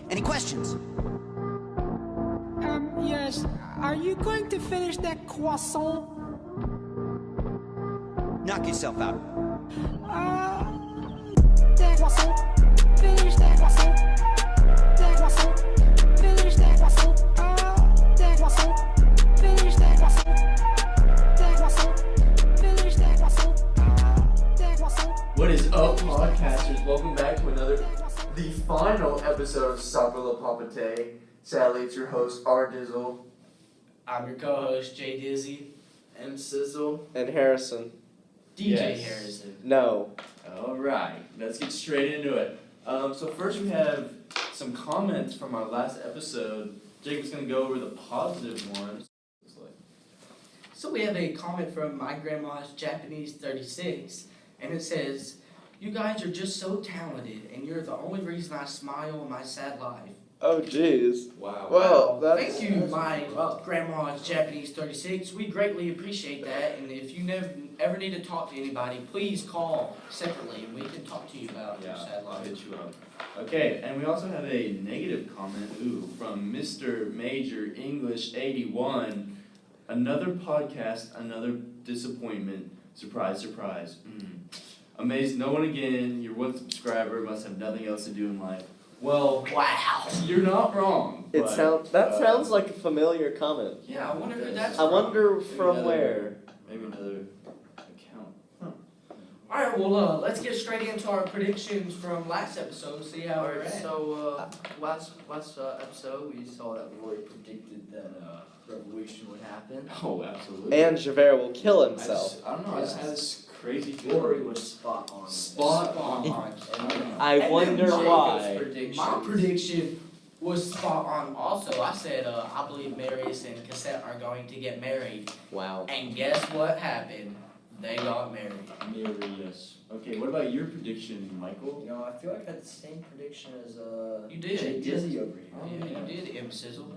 Any questions? Yes. Are you going to finish that croissant? Knock yourself out. That croissant. Finish that croissant. That croissant. Finish that croissant. That croissant. Finish that croissant. That croissant. Finish that croissant. That croissant. What is up, podcasters? Welcome back to the final episode of Soccer La Papate. Sadly, it's your host, R. Dizzle. I'm your co-host, Jay Dizzy. M. Sizzle. And Harrison. DJ Yes. Harrison. No. Alright, let's get straight into it. So first we have some comments from our last episode. Jacob's going to go over the positive ones. So we have a comment from my grandma's Japanese 36, and it says, "You guys are just so talented, and you're the only reason I smile in my sad life." Oh, jeez. Wow. Well, that's... Thank you, my grandma's Japanese 36. We greatly appreciate that, and if you ever need to talk to anybody, please call separately, and we can talk to you about your sad I'll life. hit you up. Okay, and we also have a negative comment, from Mr. Major English 81. Another podcast, another disappointment. Surprise, surprise. Amazed no one again. Your one subscriber must have nothing else to do in life. Well, Wow. you're not wrong. It but, sounds like a familiar comment. Yeah, I wonder who that's I from. wonder from another- where. Maybe another account. Alright, well, let's get straight into our predictions from last episode, see how we're Alright, at. so last episode we saw that Roy predicted that revolution would happen. Oh, absolutely. And Javert will kill I himself. don't know. I just had this crazy Rory feeling. was spot on. Spot on. I And then wonder Jacob's why. My prediction was spot on also. I said, I believe Marius and Cassette are going to get married. Wow. And guess what happened? They got married. Marius. Okay, what about your prediction, Michael? You know, I feel like I had the same prediction as You did. Jay Dizzy over Yeah, here. you did, M. Sizzle.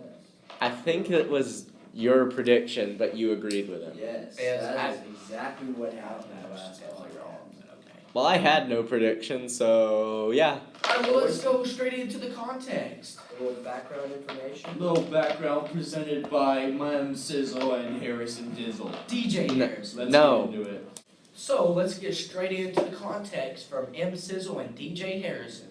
I think it was your prediction, but you agreed with him. Yes, Yes, that is exactly what happened last Definitely podcast. wrong, but okay. Well, I had no prediction, so yeah. Alright, well, let's go straight into the context. A little background information. Little background presented by Mem Sizzle and Harrison Dizzle. DJ No. Harris. Let's No. get into it. So let's get straight into the context from M. Sizzle and DJ Harrison.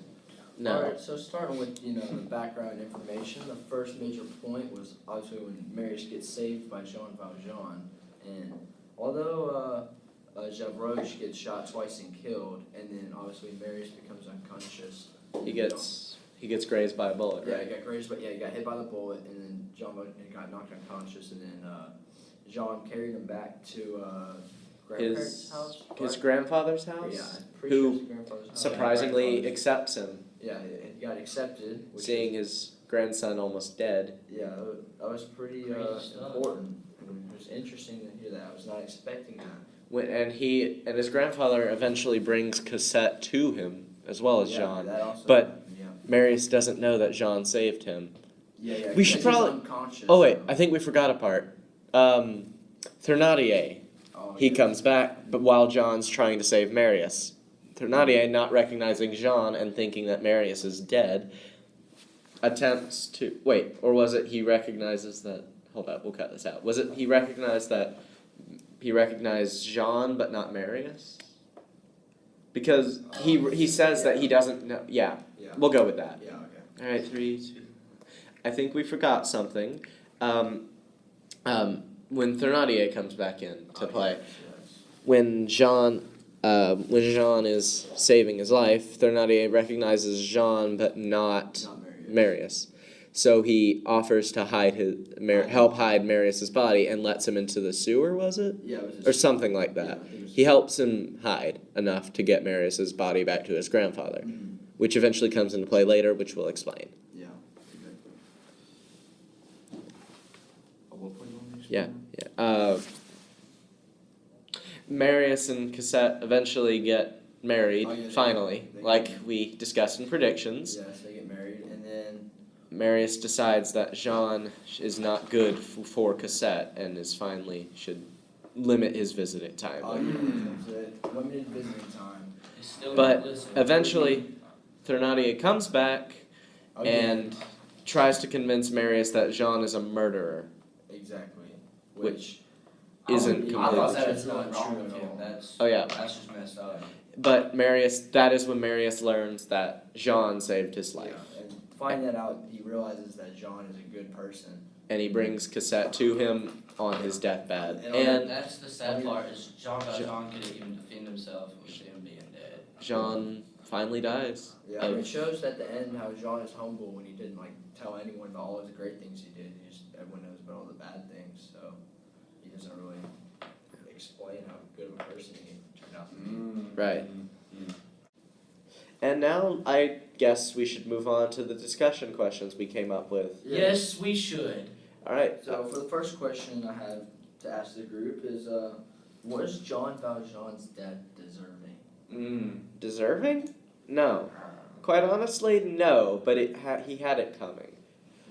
No. Alright, so starting with, the background information, the first major point was obviously when Marius gets saved by Jean Valjean, and although Gavroche gets shot twice and killed, and then obviously Marius becomes unconscious. He gets grazed by a bullet, Yeah, right? he got grazed, but he got hit by the bullet, and then Jean Valjean got knocked unconscious, and then Jean carried him back to grandparents' house. His grandfather's Yeah, house, I'm pretty sure who it's his grandfather's house. surprisingly accepts him, Yeah, he got accepted. Which seeing his grandson almost dead. Yeah, that was pretty Great stuff. important. It was interesting to hear that. I was not expecting that. And his grandfather eventually brings Cassette to him, as well as Yeah, Jean. that also But- happened, yeah. Marius doesn't know that Jean saved him. Yeah, we should because he's probably- unconscious, Oh wait, so- I think we forgot a part. Thénardier, Oh, he yeah. comes back, but while John's trying to save Marius. Thénardier, not recognizing Jean and thinking that Marius is dead, attempts to... Wait, or was it he recognizes that... Hold up, we'll cut this out. Was it he recognized Jean but not Marius? Because he says that he doesn't know... Yeah, Yeah. we'll go with that. Yeah, okay. Alright, 3, 2... I think we forgot something. When Thénardier comes back in to play, when Jean is saving his life, Thénardier recognizes Jean but not Not Marius. Marius. So he offers to help hide Marius's body and lets him into the sewer, was it? Yeah, it was his- Or something like Yeah, that. I think it was- He helps him hide enough to get Marius's body back to his grandfather, Mhm. which eventually comes into play later, which we'll explain. Yeah. What point do you want me to Yeah, explain? yeah. Marius and Cassette eventually get married, Oh, yeah, they- finally, they- like we discussed in predictions. Yes, they get married, and then Marius decides that Jean is not good for Cassette and should limit his visiting time. limited visiting time. It's still But not listening. eventually, Thénardier comes back and tries to convince Marius that Jean is a murderer. Exactly. Which I isn't would- I thought that that's was really not wrong true with at him. all. That's Oh yeah, just messed up. but that is when Marius learns that Jean saved his life. Yeah, and find that out, he realizes that Jean is a good person. And he brings Cassette to him on his deathbed. And And That's the sad part is Jean Valjean couldn't even defend himself with him being dead. Jean finally dies. Yeah, and it shows at the end how Jean is humble when he didn't like tell anyone about all the great things he did. He just everyone knows about all the bad things, so he doesn't really explain how good of a person he turned out to be. Right. And now I guess we should move on to the discussion questions we came up with. Yes, we should. Alright, So for the first question I have to ask the group is, was Jean Valjean's death deserving? deserving? No. Quite honestly, no, but he had it coming.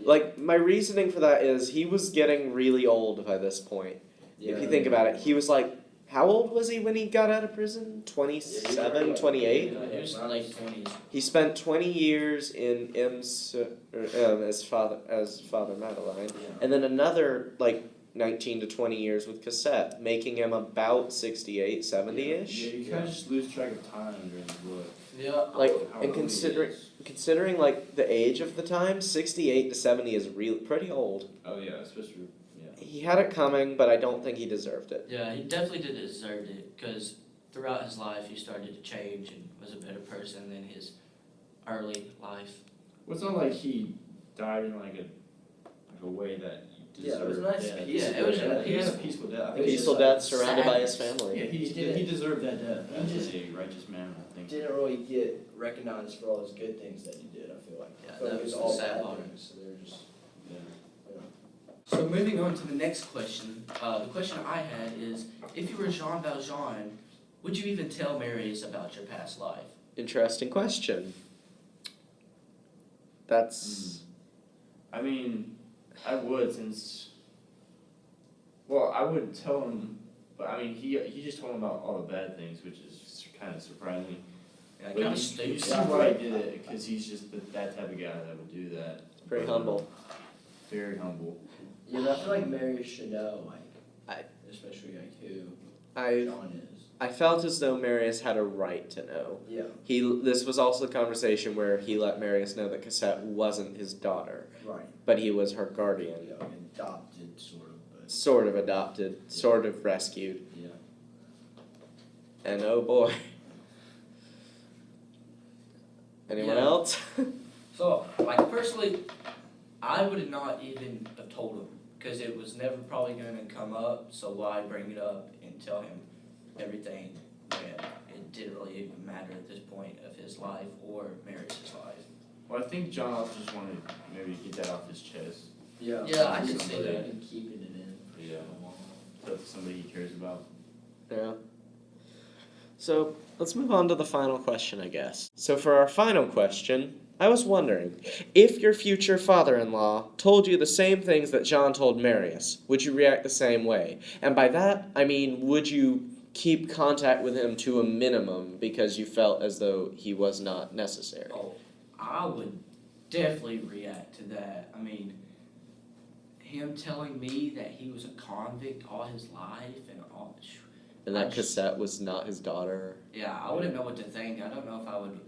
Like, my reasoning for that is he was getting really old by this point. If you think about it, he was like, how old was he when he got out of prison? 27, 28? He was in late 20s. He spent 20 years in as Father Madeleine, and then another, like, 19 to 20 years with Cassette, making him about 68, 70-ish. Yeah, you kind of just lose track of time during the book. Yeah. Like, How and old he considering, like, the age of the time, 68 to 70 is really pretty old. Oh yeah, especially He had it coming, but I don't think he deserved it. Yeah, he definitely did deserve it because throughout his life he started to change and was a better person than his early life. Well, it's not like he died in like a way that he Yeah, it was deserved. a nice death. peaceful Yeah, it was death. He had a peaceful death. I think Peaceful just, like, death surrounded by his sadness. family. Yeah, he deserved that death. He As just- a righteous man, I think. Didn't really get recognized for all his good things that he did, I feel like. Yeah, I feel that like was it the all sad bad part. things, so they're just, So moving on to the next question, the question I had is, if you were Jean Valjean, would you even tell Marius about your past life? Interesting question. That's I mean, I would since. Well, I would tell him, but I mean, he just told him about all the bad things, which is kind of surprising. Yeah, But kind of you stupid. see why he did it, because he's just that type of guy that would do that. pretty But, humble. Very humble. yeah, but I feel like Marius should know, like, I- especially like who I Jean is. I felt as though Marius had a right to know. Yeah, This was also a conversation where he let Marius know that Cassette wasn't his daughter, right. but he was her guardian. Yeah, adopted sort of, but Sort of adopted, sort of rescued. yeah. And oh boy. Anyone Yeah. else? So, like, personally, I would not even have told him, because it was never probably going to come up, so why bring it up and tell him everything when it didn't really even matter at this point of his life or Marius' life. Well, I think John also just wanted maybe to get that off his chest. Yeah, Yeah, I can see Somebody- that. And keeping it in for Yeah. so long. Tell it to somebody he cares about. Yeah. So let's move on to the final question, I guess. So for our final question, I was wondering, if your future father-in-law told you the same things that John told Marius, would you react the same way? And by that, I mean, would you keep contact with him to a minimum because you felt as though he was not necessary? Oh, I would definitely react to that. I mean, him telling me that he was a convict all his life and all. And that Cassette was not his daughter? Yeah, I wouldn't know what to think. I don't know if I would.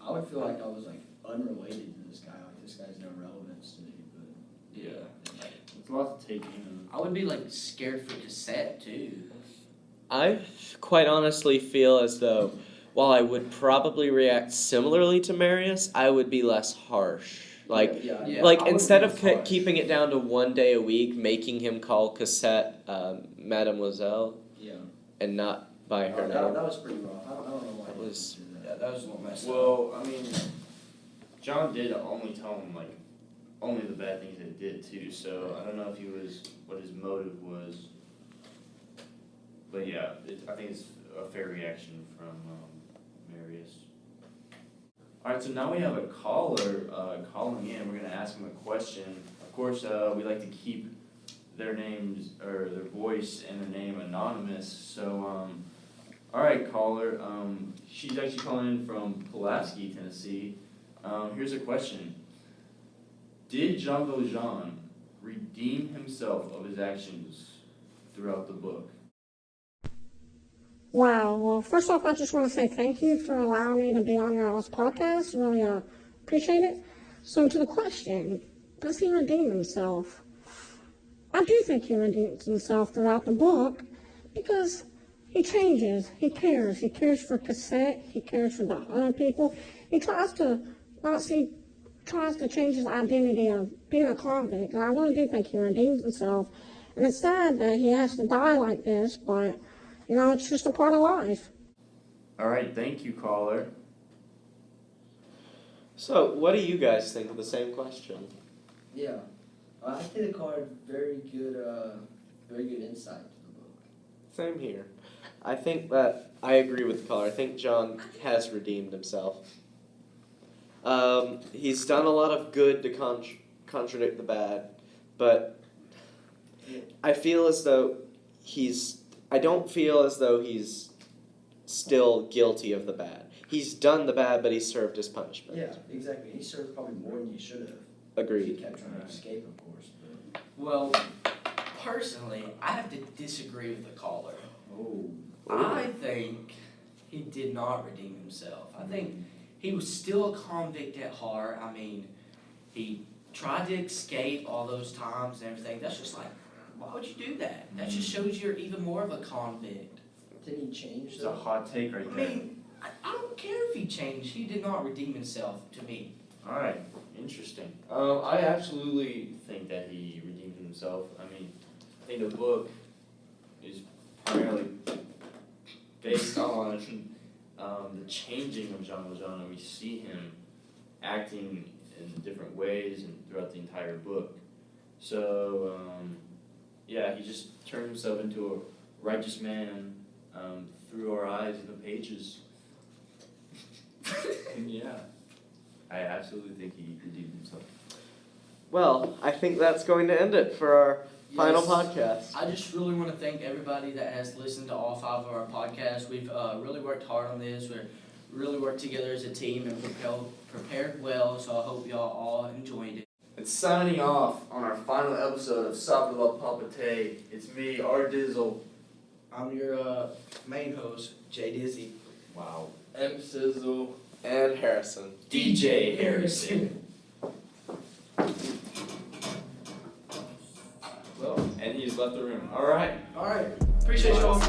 I would feel like I was like unrelated to this guy. Like this guy's no relevance to me, but Yeah. It's a lot to take in. I would be like scared for Cassette too. I quite honestly feel as though, while I would probably react similarly to Marius, I would be less harsh. Like, yeah, Yeah, like I would instead be of harsh. keeping it down to 1 day a week, making him call Cassette Mademoiselle yeah. and not by her that name. was pretty rough. I don't know why That he was- did Yeah, that was a little messed up. Well, I mean, John did only tell him like only the bad things that he did too. So I don't know if he was what his motive was. But yeah, I think it's a fair reaction from Marius. All right, so now we have a caller calling in. We're gonna ask him a question. Of course, we like to keep their names or their voice and their name anonymous. So, all right, caller. She's actually calling in from Pulaski, Tennessee. Here's a question. Did Jean Valjean redeem himself of his actions throughout the book? Wow. Well, first off, I just want to say thank you for allowing me to be on your all's podcast. Really appreciate it. So to the question, does he redeem himself? I do think he redeems himself throughout the book because he changes. He cares. He cares for Cassette. He cares for the other people. He tries to change his identity of being a convict. And I really do think he redeems himself. And it's sad that he has to die like this, but, you know, it's just a part of life. All right, thank you, caller. So, what do you guys think of the same question? Yeah, I think the card very good insight to the book. Same here. I think that I agree with the caller. I think John has redeemed himself. He's done a lot of good to contradict the bad, but I feel as though I don't feel as though he's still guilty of the bad. He's done the bad, but he served his punishment. Yeah, exactly. He served probably more than he should have. Agreed. He kept trying to escape, of course. But... Well, personally, I have to disagree with the caller. Oh. I think he did not redeem himself. I think he was still a convict at heart. I mean, he tried to escape all those times and everything. That's just like, why would you do that? That just shows you're even more of a convict. Didn't he change? It's a hot take right I there. mean, I don't care if he changed. He did not redeem himself to me. All right, interesting. I absolutely think that he redeemed himself. I mean, I think the book is primarily based on the changing of Jean Valjean, and we see him acting in different ways and throughout the entire book. So, yeah, he just turned himself into a righteous man through our eyes in the pages. And yeah, I absolutely think he redeemed himself. Well, I think that's going to end it for our final Yes. podcast. I just really want to thank everybody that has listened to all 5 of our podcasts. We've really worked hard on this. We're really worked together as a team and prepared well, so I hope y'all all enjoyed it. And signing off on our final episode of Sapa La Palpate, it's me, R Dizzle. I'm your main host, Jay Dizzy. Wow. M. Sizzle. And Harrison. DJ Harrison. Well, and he's left the room. All right. All right. Appreciate y'all.